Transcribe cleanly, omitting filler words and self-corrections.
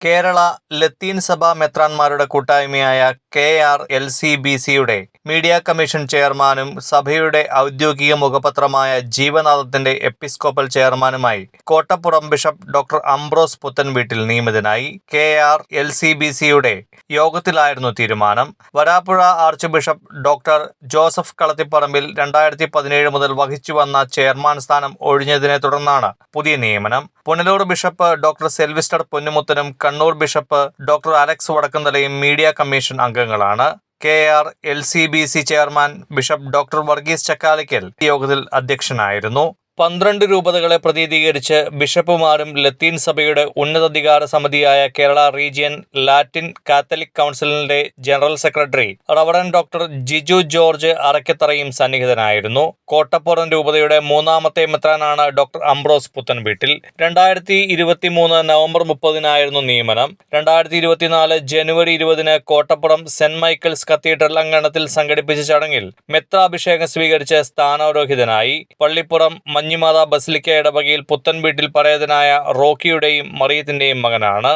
കേരള ലത്തീൻ സഭ മെത്രാന്മാരുടെ കൂട്ടായ്മയായ KRLCBCയുടെ media commission ചെയർമാനും സഭയുടെ ഔദ്യോഗിക മുഖപത്രമായ ജീവനാഥത്തിന്റെ എപ്പിസ്കോപ്പൽ ചെയർമാനുമായി Kottappuram bishop doctor Ambrose Puthenveettil നിയമിതനായി. KRLCBCയുടെ യോഗത്തിലായിരുന്നു തീരുമാനം. Varapuzha archbishop doctor Joseph Kalathiparambil 2017 മുതൽ വഹിച്ചുവന്ന ചെയർമാൻ സ്ഥാനം ഒഴിഞ്ഞതിനെ തുടർന്നാണ് പുതിയ നിയമനം. പുനലൂർ ബിഷപ്പ് ഡോക്ടർ സെൽവിസ്റ്റർ പൊന്നുമുത്തനും കണ്ണൂർ ബിഷപ്പ് ഡോക്ടർ അലക്സ് വടക്കുംതലയും മീഡിയ കമ്മീഷൻ അംഗങ്ങളാണ്. KRLCBC chairman bishop doctor Varghese Chakkalakkal യോഗത്തിൽ അധ്യക്ഷനായിരുന്നു. 12 രൂപതകളെ പ്രതിനിധീകരിച്ച് ബിഷപ്പുമാരും ലത്തീൻ സഭയുടെ ഉന്നതാധികാര സമിതിയായ കേരള റീജിയൻ ലാറ്റിൻ കാത്തലിക് കൗൺസിലിന്റെ general secretary reverend doctor Jiju George അറക്കത്തറയും സന്നിഹിതനായിരുന്നു. Kottappuram രൂപതയുടെ 3ാമത്തെ മെത്രാനാണ് ഡോക്ടർ അംബ്രോസ് പുത്തൻവീട്ടിൽ. 2023 നവംബർ 30 നിയമനം. 2024 ജനുവരി 20 കോട്ടപ്പുറം സെന്റ് മൈക്കിൾസ് കത്തീഡ്രൽ അങ്കണത്തിൽ സംഘടിപ്പിച്ച ചടങ്ങിൽ മെത്രാഭിഷേകം സ്വീകരിച്ച് സ്ഥാനാരോഹിതനായി. പള്ളിപ്പുറം മഞ്ഞുമാത ബസിലിക്ക ഇടവകയിൽ പുത്തൻവീട്ടിൽ പരേതനായ റോക്കിയുടെയും മറിയത്തിന്റെയും മകനാണ്.